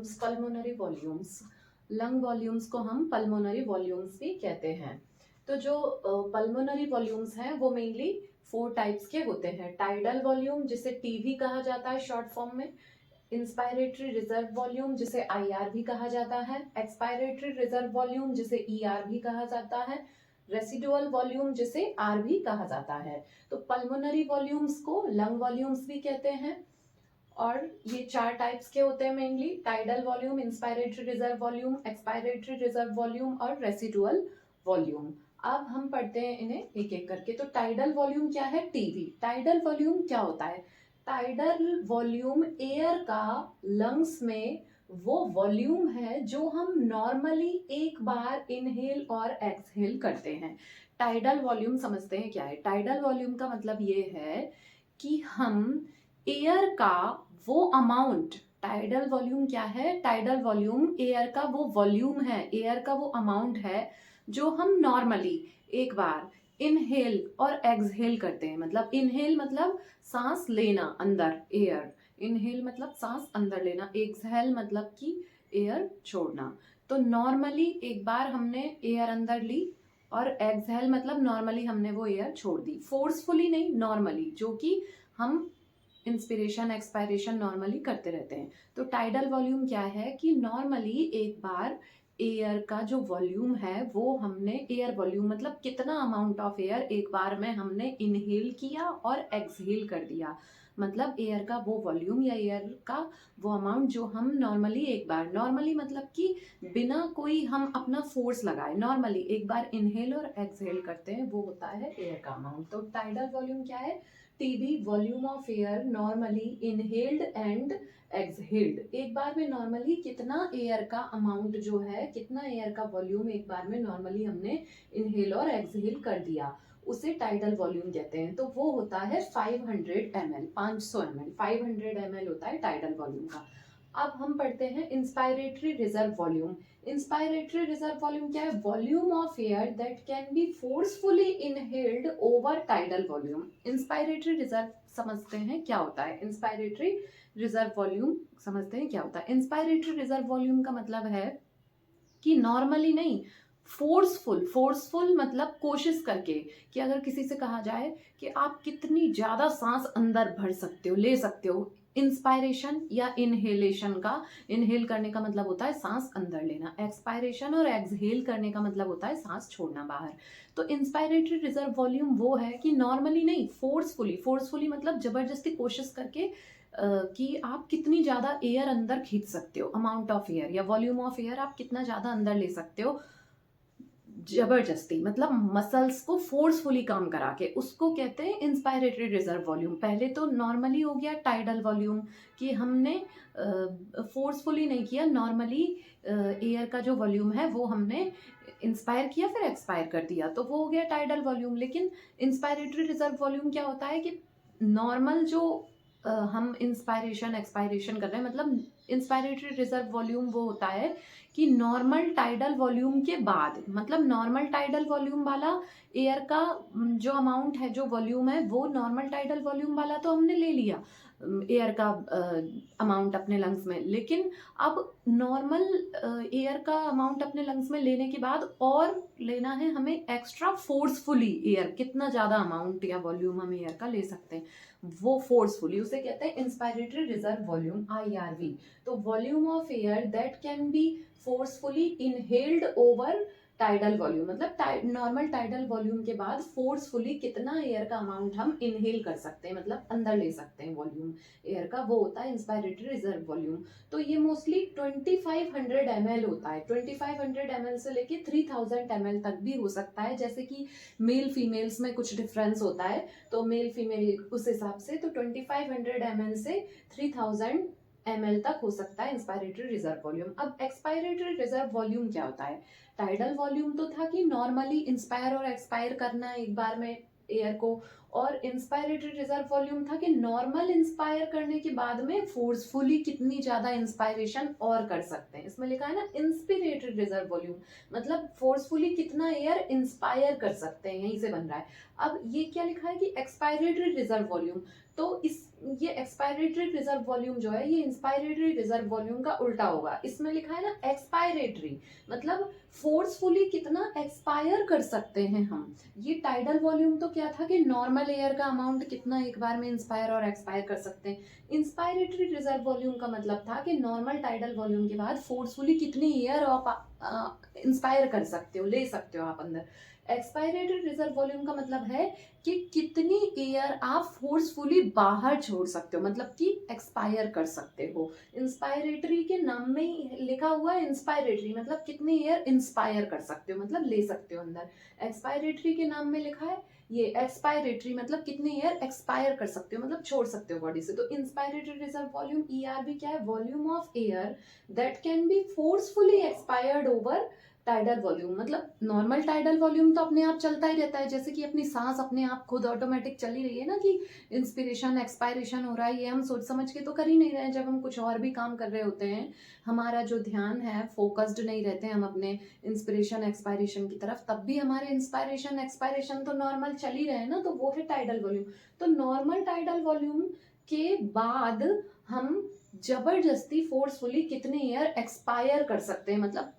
Volumes, pulmonary volumes. Lung volumes को हम pulmonary volumes भी कहते हैं। तो जो पल्मोनरी वॉल्यूम्स हैं वो मेनली 4 टाइप्स के होते हैं। टाइडल वॉल्यूम जिसे टीवी कहा जाता है शॉर्ट फॉर्म में, इंस्पायरेटरी रिजर्व वॉल्यूम जिसे आईआर भी कहा जाता है, एक्सपायरेटरी रिजर्व वॉल्यूम जिसे ईआर भी कहा जाता है, रेसिडुअल वॉल्यूम जिसे आर भी कहा जाता है। तो पल्मोनरी वॉल्यूम्स को लंग वॉल्यूम्स भी कहते हैं और ये 4 टाइप्स के होते हैं mainly: tidal volume, inspiratory reserve volume, expiratory reserve volume और रेसिडुअल वॉल्यूम। अब हम पढ़ते हैं इन्हें एक एक करके। तो टाइडल वॉल्यूम क्या है? टीवी। टाइडल वॉल्यूम क्या होता है? टाइडल वॉल्यूम एयर का लंग्स में वो वॉल्यूम है जो हम नॉर्मली एक बार इनहेल और एक्सहेल करते हैं। टाइडल वॉल्यूम समझते हैं क्या है? टाइडल वॉल्यूम का मतलब ये है कि हम एयर का वो अमाउंट, टाइडल वॉल्यूम क्या है? टाइडल वॉल्यूम एयर का वो वॉल्यूम है, एयर का वो अमाउंट है जो हम नॉर्मली एक बार इनहेल और एक्सहेल करते हैं। मतलब इनहेल मतलब सांस लेना अंदर, एयर। इनहेल मतलब सांस अंदर लेना, एक्सहेल मतलब कि एयर छोड़ना। तो नॉर्मली एक बार हमने एयर अंदर ली और एक्सहेल मतलब नॉर्मली हमने वो एयर छोड़ दी, फोर्सफुली नहीं, नॉर्मली, जो कि हम इंस्पिरेशन एक्सपायरेशन नॉर्मली करते रहते हैं। तो टाइडल वॉल्यूम क्या है कि नॉर्मली एक बार एयर का जो वॉल्यूम है वो हमने, एयर वॉल्यूम मतलब कितना अमाउंट ऑफ एयर एक बार में हमने इनहेल किया और एक्सहेल कर दिया, मतलब एयर का वो वॉल्यूम या एयर का वो अमाउंट जो हम नॉर्मली एक बार, नॉर्मली मतलब कि बिना कोई हम अपना फोर्स लगाए नॉर्मली एक बार इनहेल और एक्सहेल करते हैं, वो होता है एयर का अमाउंट। तो टाइडल वॉल्यूम क्या है? TB volume of air normally inhaled and exhaled. एक बार में नॉर्मली कितना एयर का अमाउंट जो है, कितना एयर का वॉल्यूम एक बार में नॉर्मली हमने इनहेल और एक्सहेल कर दिया, उसे टाइडल वॉल्यूम कहते हैं। तो वो होता है 500 ml, 500 ml, 500 ml होता है टाइडल वॉल्यूम का। अब हम पढ़ते हैं inspiratory reserve volume. Inspiratory reserve volume क्या है? Volume of air that can be forcefully inhaled over tidal volume. Inspiratory reserve समझते हैं क्या होता है? इंस्पायरेटरी रिजर्व वॉल्यूम समझते हैं क्या होता है? इंस्पायरेटरी रिजर्व वॉल्यूम का मतलब है कि नॉर्मली नहीं, फोर्सफुल। फोर्सफुल मतलब कोशिश करके, कि अगर किसी से कहा जाए कि आप कितनी ज्यादा सांस अंदर भर सकते हो, ले सकते हो, इंस्पायरेशन या इनहेलेशन का, इनहेल करने का मतलब होता है सांस अंदर लेना, एक्सपायरेशन और एक्सहेल करने का मतलब होता है सांस छोड़ना बाहर। तो इंस्पायरेटरी रिजर्व वॉल्यूम वो है कि नॉर्मली नहीं, फोर्सफुली। फोर्सफुली मतलब जबरदस्ती कोशिश करके कि आप कितनी ज़्यादा एयर अंदर खींच सकते हो, अमाउंट ऑफ एयर या वॉल्यूम ऑफ एयर आप कितना ज़्यादा अंदर ले सकते हो जबरदस्ती, मतलब मसल्स को फोर्सफुली काम करा के, उसको कहते हैं इंस्पायरेटरी रिजर्व वॉल्यूम। पहले तो नॉर्मली हो गया टाइडल वॉल्यूम कि हमने फोर्सफुली नहीं किया, नॉर्मली एयर का जो वॉल्यूम है वो हमने इंस्पायर किया फिर एक्सपायर कर दिया, तो वो हो गया टाइडल वॉल्यूम। लेकिन इंस्पायरेटरी रिजर्व वॉल्यूम क्या होता है कि नॉर्मल जो हम इंस्पायरेशन एक्सपायरेशन कर रहे हैं, मतलब इंस्पायरेटरी रिजर्व वॉल्यूम वो होता है कि नॉर्मल टाइडल वॉल्यूम के बाद, मतलब नॉर्मल टाइडल वॉल्यूम वाला एयर का जो अमाउंट है, जो वॉल्यूम है, वो नॉर्मल टाइडल वॉल्यूम वाला तो हमने ले लिया एयर का अमाउंट अपने लंग्स में। लेकिन अब नॉर्मल एयर का अमाउंट अपने लंग्स में लेने के बाद और लेना है हमें एक्स्ट्रा फोर्सफुली एयर, कितना ज़्यादा अमाउंट या वॉल्यूम हम एयर का ले सकते हैं, वो फोर्सफुली, उसे कहते हैं इंस्पायरेटरी रिजर्व वॉल्यूम, आईआरवी। तो volume of air that can be forcefully inhaled over tidal volume, मतलब नॉर्मल टाइडल वॉल्यूम के बाद फोर्सफुली कितना एयर का अमाउंट हम इनहेल कर सकते हैं, मतलब अंदर ले सकते हैं वॉल्यूम एयर का, वो होता है इंस्पायरेटरी रिजर्व वॉल्यूम। तो ये मोस्टली 2500 ml होता है, 2500 ml से लेके 3000 ml तक भी हो सकता है, जैसे कि मेल फीमेल्स में कुछ डिफरेंस होता है, तो मेल फीमेल उस हिसाब से, तो 2500 ml से 3000 ml तक हो सकता है इंस्पायरेटरी रिजर्व वॉल्यूम। अब एक्सपायरेटरी रिजर्व वॉल्यूम क्या होता है? टाइडल वॉल्यूम तो था कि नॉर्मली इंस्पायर और एक्सपायर करना एक बार में एयर को, और इंस्पायरेटरी रिजर्व वॉल्यूम था कि नॉर्मल इंस्पायर करने के बाद में फोर्सफुली कितनी ज्यादा इंस्पायरेशन और कर सकते हैं। इसमें लिखा है ना इंस्पिरेटरी रिजर्व वॉल्यूम, मतलब फोर्सफुली कितना एयर इंस्पायर कर सकते हैं, यहीं से बन रहा है। अब ये क्या लिखा है कि एक्सपायरेटरी रिजर्व वॉल्यूम, तो इस ये एक्सपायरेटरी रिजर्व वॉल्यूम जो है ये इंस्पायरेटरी रिजर्व वॉल्यूम का उल्टा होगा। इसमें लिखा है ना एक्सपायरेटरी, मतलब फोर्सफुली कितना एक्सपायर कर सकते हैं हम। ये टाइडल वॉल्यूम तो क्या था कि नॉर्मल एयर का अमाउंट कितना एक बार में इंस्पायर और एक्सपायर कर सकते हैं। इंस्पायरेटरी रिजर्व वॉल्यूम का मतलब था कि नॉर्मल टाइडल वॉल्यूम के बाद फोर्सफुली कितनी एयर आप इंस्पायर कर सकते हो, ले सकते हो आप अंदर। एक्सपायरेटरी रिजर्व वॉल्यूम का मतलब है कि कितनी एयर आप फोर्सफुली बाहर छोड़ सकते हो, मतलब कि एक्सपायर कर सकते हो। इंस्पायरेटरी के नाम में ही लिखा हुआ है इंस्पायरेटरी, मतलब कितनी एयर इंस्पायर कर सकते हो, मतलब ले सकते हो अंदर। एक्सपायरेटरी के नाम में लिखा है ये एक्सपायरेटरी, मतलब कितनी एयर एक्सपायर कर सकते हो, मतलब छोड़ सकते हो बॉडी से। तो इंस्पायरेटरी रिजर्व वॉल्यूम ईआरवी क्या है, volume of air that can be forcefully expired over tidal volume. मतलब नॉर्मल टाइडल वॉल्यूम तो अपने आप चलता ही रहता है, जैसे कि अपनी सांस अपने आप खुद ऑटोमेटिक चल ही रही है ना, कि इंस्पिरेशन एक्सपायरेशन हो रहा है, ये हम सोच समझ के तो कर ही नहीं रहे हैं। जब हम कुछ और भी काम कर रहे होते हैं, हमारा जो ध्यान है फोकस्ड नहीं रहते हम अपने इंस्पिरेशन एक्सपायरेशन की तरफ, तब भी हमारे इंस्पायरेशन एक्सपायरेशन तो नॉर्मल चल ही रहे हैं ना, तो वो है टाइडल वॉल्यूम। तो नॉर्मल टाइडल वॉल्यूम के बाद हम जबरदस्ती फोर्सफुली कितनी एयर एक्सपायर कर सकते हैं, मतलब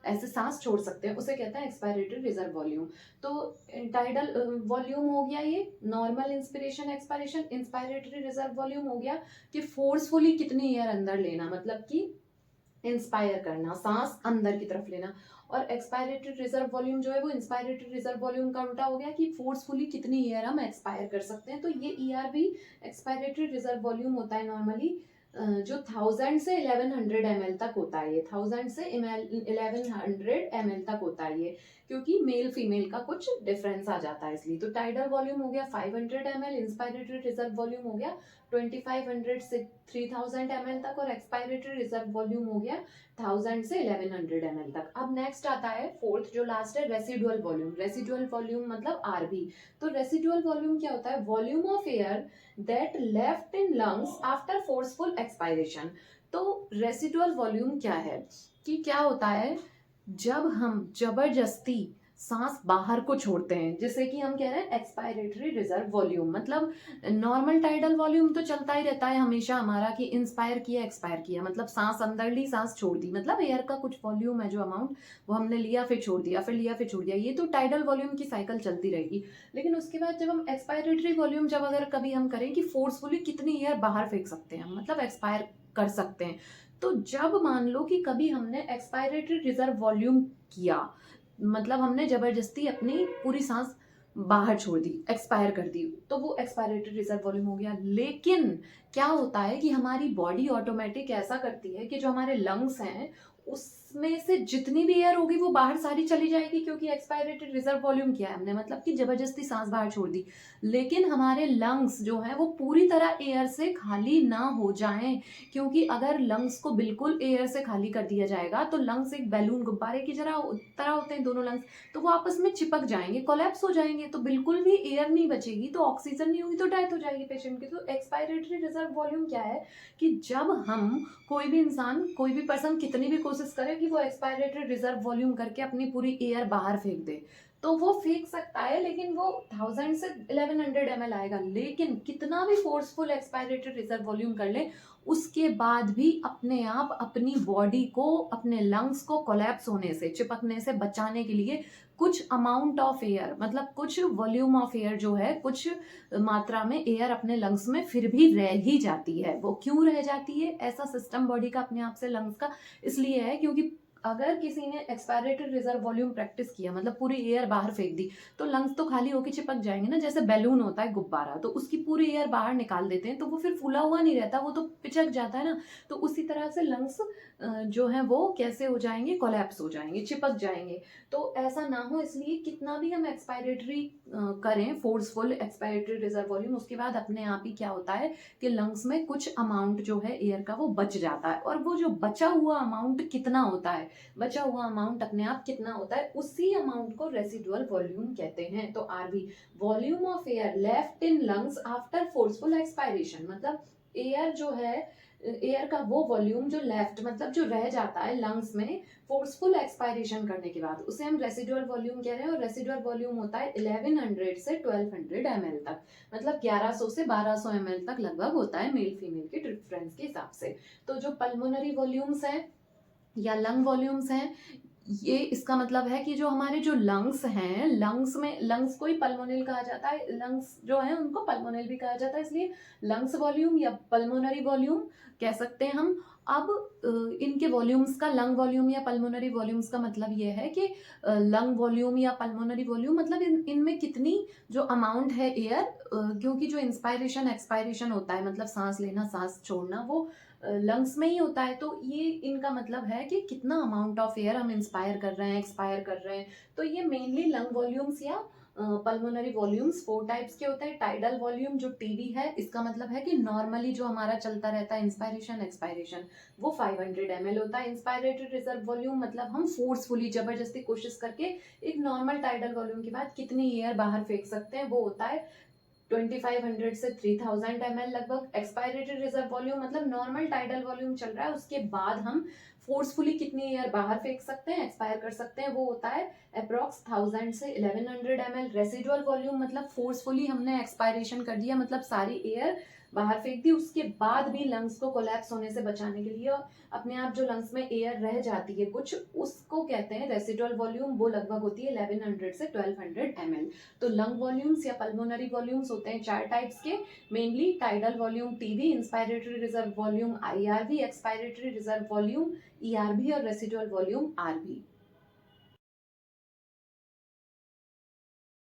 ऐसे सांस छोड़ सकते हैं, उसे कहते हैं एक्सपायरेटरी रिजर्व वॉल्यूम। तो टाइडल वॉल्यूम हो गया ये normal inspiration expiration. Inspiratory reserve volume हो गया कि फोर्सफुली कितनी एयर अंदर लेना, मतलब कि इंस्पायर करना, सांस अंदर की तरफ लेना। और एक्सपायरेटरी रिजर्व वॉल्यूम जो है वो इंस्पायरेटरी रिजर्व वॉल्यूम का उल्टा हो गया कि फोर्सफुली कितनी एयर हम एक्सपायर कर सकते हैं। तो ये ईआरवी एक्सपायरेटरी रिजर्व वॉल्यूम होता है नॉर्मली जो 1000 से 1100 ml तक होता है। ये 1000 से 1100 ml तक होता है ये, क्योंकि मेल फीमेल का कुछ डिफरेंस आ जाता है इसलिए। तो टाइडल वॉल्यूम हो गया 500 ml, इंस्पायरेटरी रिजर्व वॉल्यूम हो गया 2500 से 3000 ml तक, और एक्सपायरेटरी रिजर्व वॉल्यूम हो गया 1000 से 1100 ml तक। अब नेक्स्ट आता है फोर्थ जो लास्ट है, रेसिडुअल वॉल्यूम। रेसिडुअल वॉल्यूम मतलब आरवी। तो रेसिडुअल वॉल्यूम क्या होता है, volume of air that left in lungs after forceful expiration। तो रेसिडुअल वॉल्यूम क्या है कि क्या होता है जब हम जबरदस्ती सांस बाहर को छोड़ते हैं, जैसे कि हम कह रहे हैं एक्सपायरेटरी रिजर्व वॉल्यूम। मतलब नॉर्मल टाइडल वॉल्यूम तो चलता ही रहता है हमेशा हमारा, कि इंस्पायर किया एक्सपायर किया, मतलब सांस अंदर ली सांस छोड़ दी, मतलब एयर का कुछ वॉल्यूम है जो अमाउंट वो हमने लिया फिर छोड़ दिया, फिर लिया फिर छोड़ दिया, ये तो टाइडल वॉल्यूम की साइकिल चलती रहेगी। लेकिन उसके बाद जब हम एक्सपायरेटरी वॉल्यूम जब अगर कभी हम करें कि फोर्सफुली कितनी एयर बाहर फेंक सकते हैं, मतलब एक्सपायर कर सकते हैं, तो जब मान लो कि कभी हमने एक्सपायरेटरी रिजर्व वॉल्यूम किया, मतलब हमने जबरदस्ती अपनी पूरी सांस बाहर छोड़ दी, एक्सपायर कर दी, तो वो एक्सपायरेटरी रिजर्व वॉल्यूम हो गया। लेकिन क्या होता है कि हमारी बॉडी ऑटोमेटिक ऐसा करती है कि जो हमारे लंग्स हैं उसमें से जितनी भी एयर होगी वो बाहर सारी चली जाएगी, क्योंकि एक्सपायरेटरी रिजर्व वॉल्यूम किया है हमने, मतलब कि जबरदस्ती सांस बाहर छोड़ दी। लेकिन हमारे लंग्स जो है वो पूरी तरह एयर से खाली ना हो जाएं, क्योंकि अगर लंग्स को बिल्कुल एयर से खाली कर दिया जाएगा तो लंग्स एक बैलून गुब्बारे की तरह होते हैं दोनों लंग्स, तो वो आपस में चिपक जाएंगे, कोलैप्स हो जाएंगे, तो बिल्कुल भी एयर नहीं बचेगी, तो ऑक्सीजन नहीं होगी तो डेथ हो जाएगी पेशेंट की। तो एक्सपायरेटरी रिजर्व वॉल्यूम क्या है कि जब हम कोई भी इंसान कोई भी पर्सन कितनी भी कोशिश करे कि वो एक्सपायरेटरी रिजर्व वॉल्यूम करके अपनी पूरी एयर बाहर फेंक दे, तो वो फेंक सकता है, लेकिन वो 1000 से 1100 ml आएगा। लेकिन कितना भी फोर्सफुल एक्सपायरेटरी रिजर्व वॉल्यूम कर ले, उसके बाद भी अपने आप अपनी बॉडी को, अपने लंग्स को कोलैप्स होने से, चिपकने से बचाने के लिए कुछ अमाउंट ऑफ एयर, मतलब कुछ वॉल्यूम ऑफ एयर जो है, कुछ मात्रा में एयर अपने लंग्स में फिर भी रह ही जाती है। वो क्यों रह जाती है, ऐसा सिस्टम बॉडी का अपने आप से लंग्स का इसलिए है क्योंकि अगर किसी ने एक्सपायरेटरी रिजर्व वॉल्यूम प्रैक्टिस किया, मतलब पूरी एयर बाहर फेंक दी, तो लंग्स तो खाली होकर चिपक जाएंगे ना, जैसे बैलून होता है गुब्बारा, तो उसकी पूरी एयर बाहर निकाल देते हैं तो वो फिर फूला हुआ नहीं रहता, वो तो पिचक जाता है ना। तो उसी तरह से लंग्स जो है वो कैसे हो जाएंगे, कोलैप्स हो जाएंगे, चिपक जाएंगे। तो ऐसा ना हो इसलिए कितना भी हम एक्सपायरेटरी करें, फोर्सफुल एक्सपायरेटरी रिजर्व वॉल्यूम, उसके बाद अपने आप ही क्या होता है कि लंग्स में कुछ अमाउंट जो है एयर का वो बच जाता है। और वो जो बचा हुआ अमाउंट कितना होता है, बचा हुआ अमाउंट अपने आप कितना होता है, उसी अमाउंट को रेसिडुअल वॉल्यूम कहते हैं। तो RV volume of air left in lungs after forceful expiration, मतलब एयर जो है एयर का वो वॉल्यूम जो लेफ्ट मतलब जो रह जाता है लंग्स में फोर्सफुल एक्सपायरेशन करने के बाद, उसे हम रेसिडुअल वॉल्यूम कह रहे हैं। और रेसिडुअल वॉल्यूम होता है 1100 से 1200 ml तक, मतलब 1100 से 1200 ml तक लगभग होता है मेल फीमेल के डिफरेंस के हिसाब से। तो जो पल्मोनरी वॉल्यूम्स हैं या लंग वॉल्यूम्स हैं, ये इसका मतलब है कि जो हमारे जो लंग्स हैं, लंग्स में, लंग्स को ही पल्मोनल कहा जाता है, लंग्स जो है उनको पल्मोनल भी कहा जाता है, इसलिए लंग्स वॉल्यूम या पल्मोनरी वॉल्यूम कह सकते हैं हम। अब इनके वॉल्यूम्स का, लंग वॉल्यूम या पल्मोनरी वॉल्यूम्स का मतलब ये है कि लंग वॉल्यूम या पल्मोनरी वॉल्यूम मतलब इनमें कितनी जो अमाउंट है एयर, क्योंकि जो इंस्पायरेशन एक्सपायरेशन होता है मतलब सांस लेना सांस छोड़ना, वो लंग्स में ही होता है। तो ये इनका मतलब है कि कितना अमाउंट ऑफ एयर हम इंस्पायर कर रहे हैं, एक्सपायर कर रहे हैं। तो ये मेनली लंग वॉल्यूम्स या पल्मोनरी वॉल्यूम्स 4 टाइप्स के होते हैं। टाइडल वॉल्यूम जो टीवी है, इसका मतलब है कि नॉर्मली जो हमारा चलता रहता है इंस्पायरेशन एक्सपायरेशन, वो 500 ml होता है। इंस्पायरेटरी रिजर्व वॉल्यूम मतलब हम फोर्सफुली जबरदस्ती कोशिश करके एक नॉर्मल टाइडल वॉल्यूम के बाद कितनी एयर बाहर फेंक सकते हैं, वो होता है 2500 से 3000 ml लगभग। एक्सपायरेटरी रिजर्व वॉल्यूम मतलब नॉर्मल टाइडल वॉल्यूम चल रहा है, उसके बाद हम फोर्सफुली कितनी एयर बाहर फेंक सकते हैं, एक्सपायर कर सकते हैं, वो होता है अप्रॉक्स 1000 से 1100 ml। रेसिडुअल वॉल्यूम मतलब फोर्सफुली हमने एक्सपायरेशन कर दिया, मतलब सारी एयर बाहर फेंक दी, उसके बाद भी लंग्स को कोलैप्स होने से बचाने के लिए अपने आप जो लंग्स में एयर रह जाती है कुछ, उसको कहते हैं रेसिडुअल वॉल्यूम। वो लगभग होती है 1100 से 1200 ml। तो लंग वॉल्यूम्स या पल्मोनरी वॉल्यूम्स होते हैं 4 टाइप्स के, mainly tidal volume TV, inspiratory reserve volume IRV, expiratory reserve volume ERV और रेसिडुअल वॉल्यूम आरवी।